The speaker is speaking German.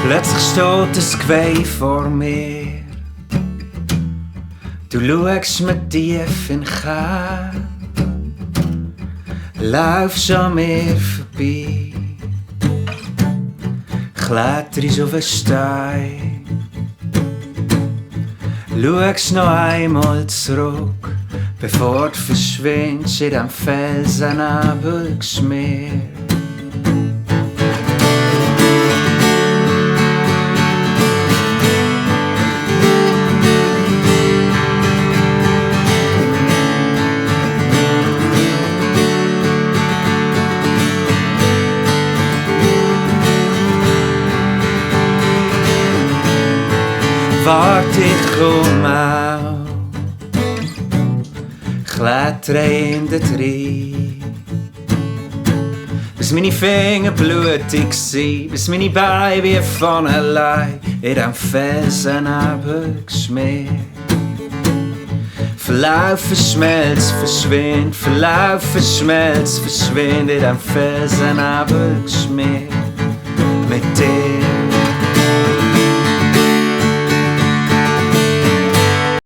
Plötzlich steht das Geweih vor mir. Du schaust mir tief in den Kehl, laufst an mir vorbei, kletterst auf einen Stein, schaust noch einmal zurück, bevor du verschwindest in dem Felsennebel geschmiert. Wart, ich komm auch, klettere in den Trieb, bis meine Finger blutig sind, bis meine Beine wie von allein in dem Felsennebel geschmiert. Verlaufen, schmelz, verschwind, verlaufen, schmelz, verschwind in dem Felsennebel geschmiert. Mit dir